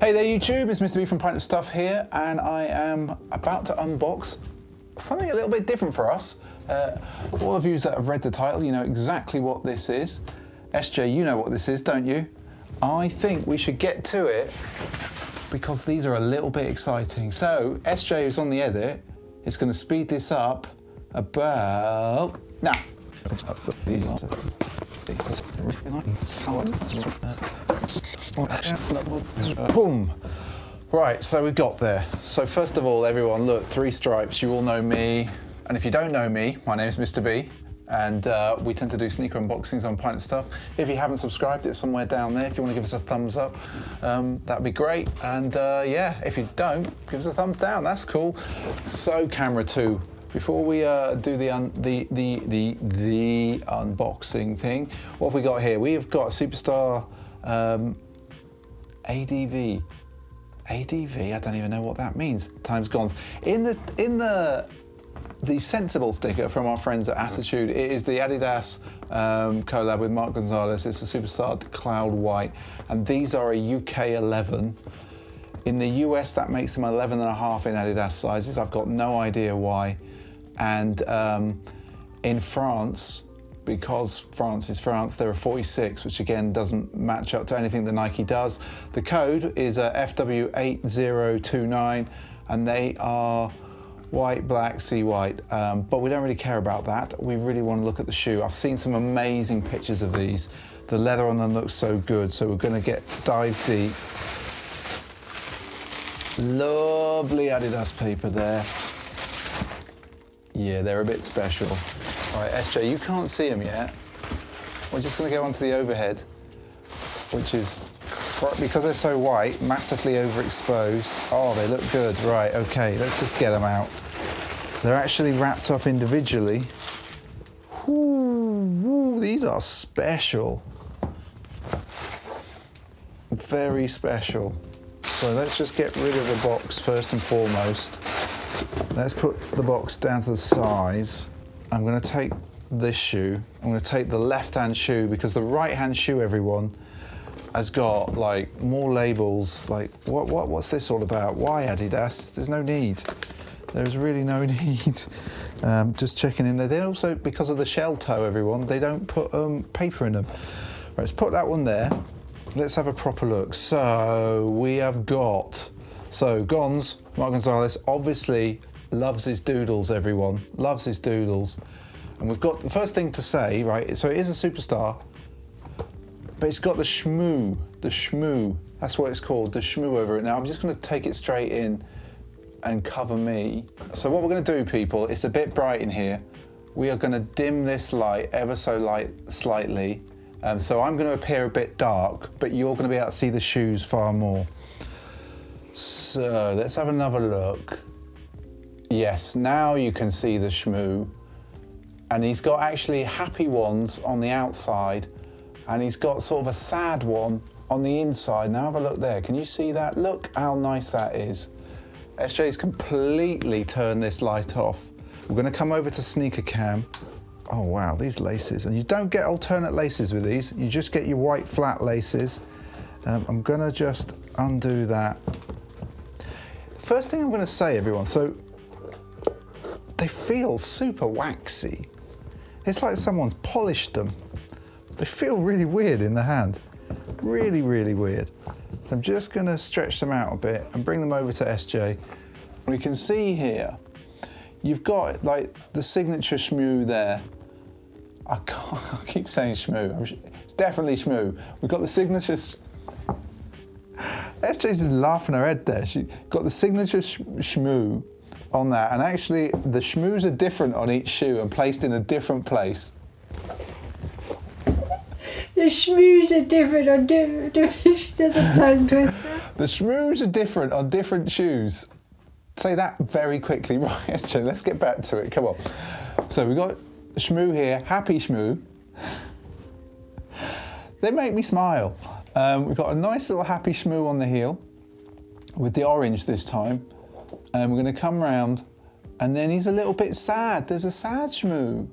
Hey there YouTube, it's Mr. B from Pint of Stuff here, and I am about to unbox something a little bit different for us. All of you that have read the title, you know exactly what this is. SJ, you know what this is, don't you? I think we should get to it because these are a little bit exciting. So, SJ, who's on the edit, is going to speed this up about now. Boom. Right, so we got there. So first of all, everyone, look, 3 stripes. You all know me, and if you don't know me, my name is Mr. B, and we tend to do sneaker unboxings on Pint of Stuff. If you haven't subscribed, it's somewhere down there. If you want to give us a thumbs up, that'd be great. And yeah, if you don't, give us a thumbs down. That's cool. So camera 2. Before we do the unboxing thing, what have we got here? We have got a Superstar ADV. ADV, I don't even know what that means. Time's gone. In the sensible sticker from our friends at Attitude, it is the Adidas collab with Mark Gonzales. It's the Superstar Cloud White, and these are a UK 11. In the US, that makes them 11.5 in Adidas sizes. I've got no idea why. And in France, because France is France, there are 46, which again doesn't match up to anything that Nike does. The code is FW8029, and they are white, black, sea white, but we don't really care about that. We really want to look at the shoe. I've seen some amazing pictures of these. The leather on them looks so good, so we're going to dive deep. Lovely Adidas paper there. Yeah, they're a bit special. All right, SJ, you can't see them yet. We're just going to go onto the overhead, which is, because they're so white, massively overexposed. Oh, they look good. Right, okay, let's just get them out. They're actually wrapped up individually. Ooh, these are special. Very special. So let's just get rid of the box first and foremost. Let's put the box down to the size. I'm going to take this shoe. I'm going to take the left-hand shoe because the right-hand shoe, everyone, has got like more labels. Like, what's this all about? Why, Adidas? There's no need. There's really no need. Just checking in there. They also, because of the shell toe, everyone, they don't put paper in them. Right, let's put that one there. Let's have a proper look. So we have got, Gonz, Mark Gonzales, obviously loves his doodles, everyone. Loves his doodles. And we've got the first thing to say, right, so it is a Superstar, but it's got the Shmoo, that's what it's called, the Shmoo over it. Now I'm just going to take it straight in and cover me. So what we're going to do, people, it's a bit bright in here. We are going to dim this light ever so slightly. So I'm going to appear a bit dark, but you're going to be able to see the shoes far more. So let's have another look. Yes, now you can see the Shmoo. And he's got actually happy ones on the outside, and he's got sort of a sad one on the inside. Now have a look there. Can you see that? Look how nice that is. SJ's completely turned this light off. We're going to come over to sneaker cam. Oh wow, these laces. And you don't get alternate laces with these. You just get your white flat laces. I'm going to just undo that. First thing I'm going to say, everyone, so they feel super waxy. It's like someone's polished them. They feel really weird in the hand. Really, really weird. So I'm just going to stretch them out a bit and bring them over to SJ. We can see here, you've got like the signature Shmoo there. I keep saying Shmoo. It's definitely Shmoo. We've got the signature. SJ's laughing her head there. She got the signature Shmoo on that, and actually the Shmoos are different on each shoe and placed in a different place. The Shmoos are different on different there's a tongue twister. The Shmoos are different on different shoes. Say that very quickly. Right, SJ, let's get back to it. Come on. So we've got Shmoo here, happy Shmoo. They make me smile. We've got a nice little happy Shmoo on the heel with the orange this time. And we're going to come round, and then he's a little bit sad. There's a sad Shmoo.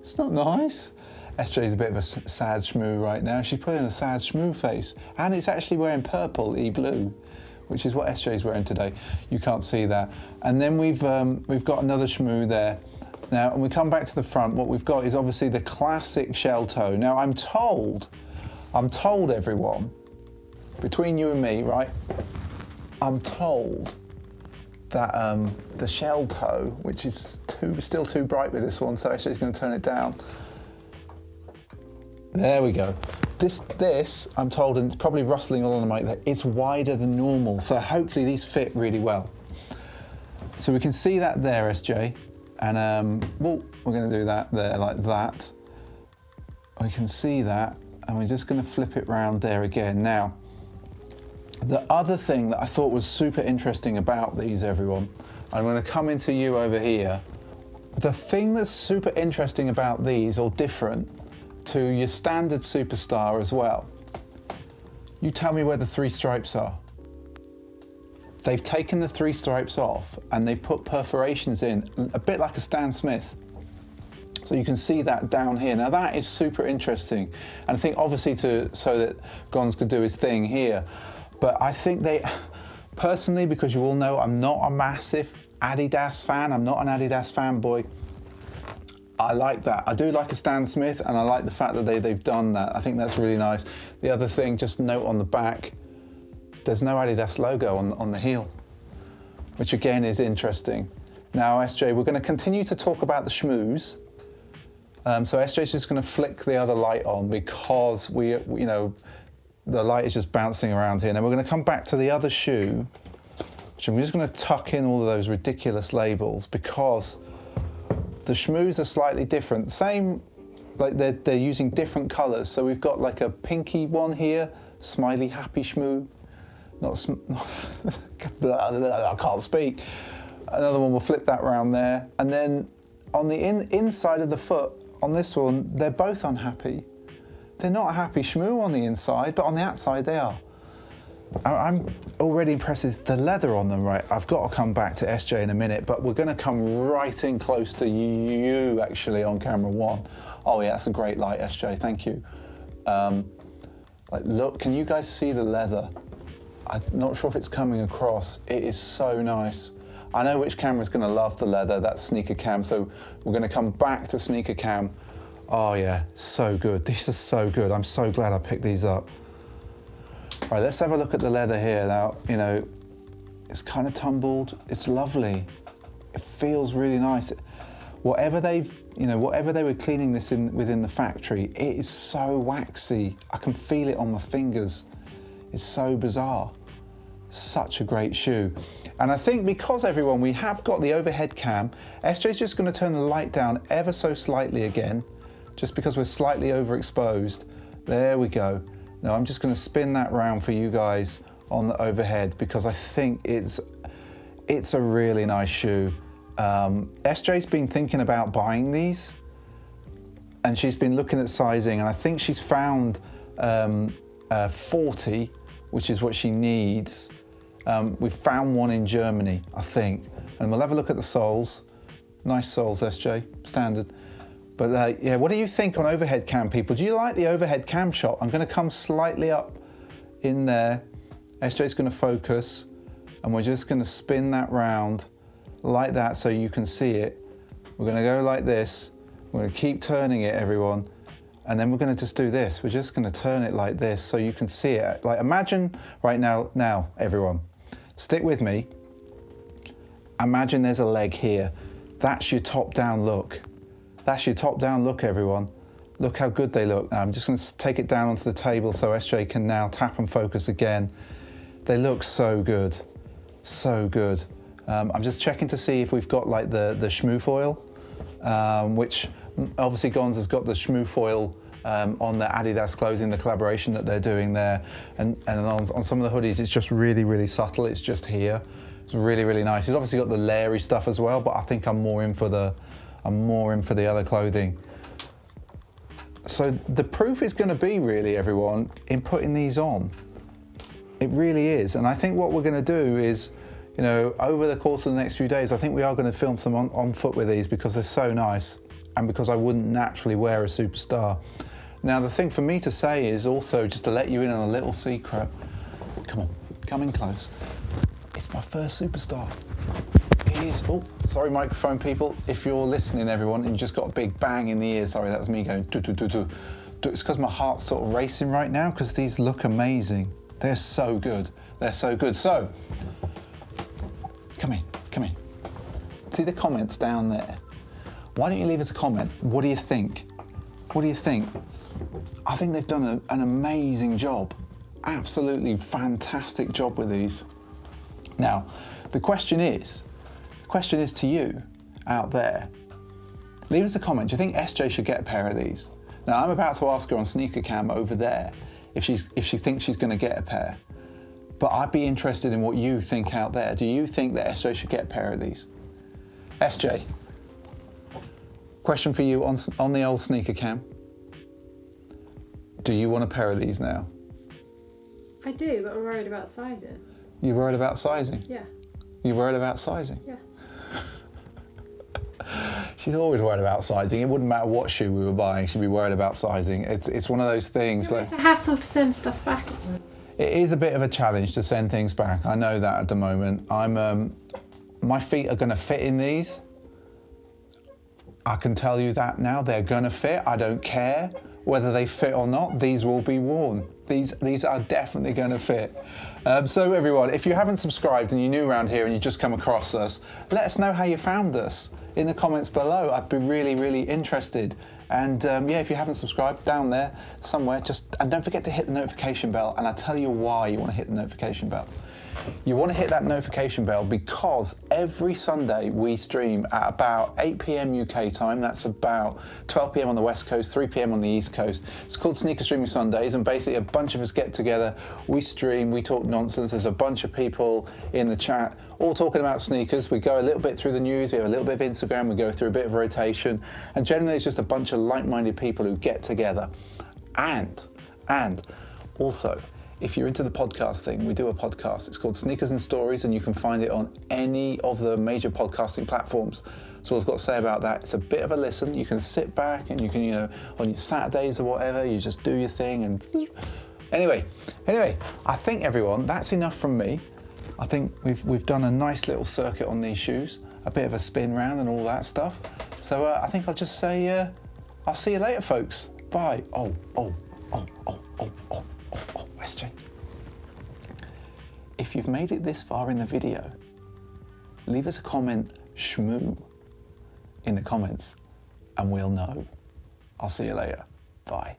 It's not nice. SJ's a bit of a sad Shmoo right now. She's putting a sad Shmoo face, and it's actually wearing purple, blue, which is what SJ's wearing today. You can't see that. And then we've got another Shmoo there. Now, when we come back to the front, what we've got is obviously the classic shell toe. Now, I'm told everyone, between you and me, right? I'm told that the shell toe, which is still too bright with this one, so actually it's going to turn it down. There we go. This, I'm told, and it's probably rustling all on the mic there, it's wider than normal, so hopefully these fit really well. So we can see that there, SJ, and well, we're going to do that there like that. We can see that, and we're just going to flip it round there again. Now, the other thing that I thought was super interesting about these, everyone, I'm going to come into you over here. The thing that's super interesting about these, or different to your standard Superstar as well, you tell me where the 3 stripes are. They've taken the 3 stripes off and they've put perforations in, a bit like a Stan Smith. So you can see that down here. Now that is super interesting. And I think obviously so that Gonz could do his thing here. But I think they, personally, because you all know I'm not a massive Adidas fan, I'm not an Adidas fanboy, I like that. I do like a Stan Smith, and I like the fact that they've done that. I think that's really nice. The other thing, just note on the back, there's no Adidas logo on the heel, which again is interesting. Now, SJ, we're going to continue to talk about the Shmoos. So SJ's just going to flick the other light on because the light is just bouncing around here. Now we're going to come back to the other shoe, which I'm just going to tuck in all of those ridiculous labels because the Shmoos are slightly different. Same, like they're using different colors. So we've got like a pinky one here, smiley happy Shmoo. I can't speak. Another one, we'll flip that around there. And then on the inside of the foot, on this one, they're both unhappy. They're not a happy Shmoo on the inside, but on the outside they are. I'm already impressed with the leather on them, right? I've got to come back to SJ in a minute, but we're going to come right in close to you, actually, on camera 1. Oh yeah, that's a great light, SJ, thank you. Like, look, can you guys see the leather? I'm not sure if it's coming across. It is so nice. I know which camera's going to love the leather, that's sneaker cam, so we're going to come back to sneaker cam. Oh yeah, so good. These are so good. I'm so glad I picked these up. All right, let's have a look at the leather here. Now, it's kind of tumbled. It's lovely. It feels really nice. Whatever they were cleaning this within the factory, it is so waxy. I can feel it on my fingers. It's so bizarre. Such a great shoe. And I think because everyone, we have got the overhead cam, SJ's just going to turn the light down ever so slightly again, just because we're slightly overexposed. There we go. Now I'm just going to spin that round for you guys on the overhead because I think it's a really nice shoe. SJ's been thinking about buying these and she's been looking at sizing, and I think she's found 40, which is what she needs. We've found one in Germany, I think, and we'll have a look at the soles. Nice soles, SJ, standard. But yeah, what do you think on overhead cam, people? Do you like the overhead cam shot? I'm going to come slightly up in there. SJ's going to focus, and we're just going to spin that round like that so you can see it. We're going to go like this. We're going to keep turning it, everyone. And then we're going to just do this. We're just going to turn it like this so you can see it. Like, imagine right now, everyone, stick with me. Imagine there's a leg here. That's your top-down look. That's your top-down look, everyone. Look how good they look. Now, I'm just going to take it down onto the table so SJ can now tap and focus again. They look so good, so good. I'm just checking to see if we've got like the Shmoo foil, which obviously Gonz has got the Shmoo foil on the Adidas clothing, the collaboration that they're doing there. And on some of the hoodies, it's just really, really subtle. It's just here. It's really, really nice. He's obviously got the layering stuff as well, but I think I'm more in for the other clothing. So the proof is going to be really, everyone, in putting these on. It really is. And I think what we're going to do is, over the course of the next few days, I think we are going to film some on foot with these because they're so nice. and because I wouldn't naturally wear a Superstar. Now the thing for me to say is also, just to let you in on a little secret, come on, come in close. It's my first Superstar. It is, oh, sorry microphone people, if you're listening everyone and you just got a big bang in the ear, sorry, that was me going do do do do. It's because my heart's sort of racing right now because these look amazing. They're so good, they're so good. So, come in, come in. See the comments down there? Why don't you leave us a comment? What do you think? What do you think? I think they've done an amazing job. Absolutely fantastic job with these. Now, the question is to you out there, leave us a comment. Do you think SJ should get a pair of these? Now, I'm about to ask her on Sneaker Cam over there if she thinks she's gonna get a pair. But I'd be interested in what you think out there. Do you think that SJ should get a pair of these? SJ, question for you on the old Sneaker Cam. Do you want a pair of these now? I do, but I'm worried about sizing. You worried about sizing? Yeah. You worried about sizing? Yeah. She's always worried about sizing. It wouldn't matter what shoe we were buying, she'd be worried about sizing. It's one of those things. It's a hassle to send stuff back. It is a bit of a challenge to send things back. I know that at the moment. My feet are going to fit in these. I can tell you that now. They're going to fit. I don't care whether they fit or not. These will be worn. These are definitely going to fit. So everyone, if you haven't subscribed and you're new around here and you just come across us, let us know how you found us in the comments below. I'd be really, really interested. And yeah, if you haven't subscribed, down there somewhere, and don't forget to hit the notification bell. And I'll tell you why you want to hit the notification bell. You want to hit that notification bell because every Sunday we stream at about 8 p.m. UK time. That's about 12 p.m. on the West Coast, 3 p.m. on the East Coast. It's called Sneaker Streaming Sundays, and basically a bunch of us get together, we stream, we talk nonsense. There's a bunch of people in the chat all talking about sneakers. We go a little bit through the news, we have a little bit of Instagram, we go through a bit of rotation, and generally it's just a bunch of like-minded people who get together. And also, if you're into the podcast thing, we do a podcast. It's called Sneakers and Stories, and you can find it on any of the major podcasting platforms. So all I've got to say about that, it's a bit of a listen. You can sit back and you can, on your Saturdays or whatever, you just do your thing. And anyway, I think everyone, that's enough from me. I think we've done a nice little circuit on these shoes, a bit of a spin round and all that stuff. So I think I'll just say, I'll see you later, folks. Bye. Oh, SJ. If you've made it this far in the video, leave us a comment, Shmoo, in the comments, and we'll know. I'll see you later. Bye.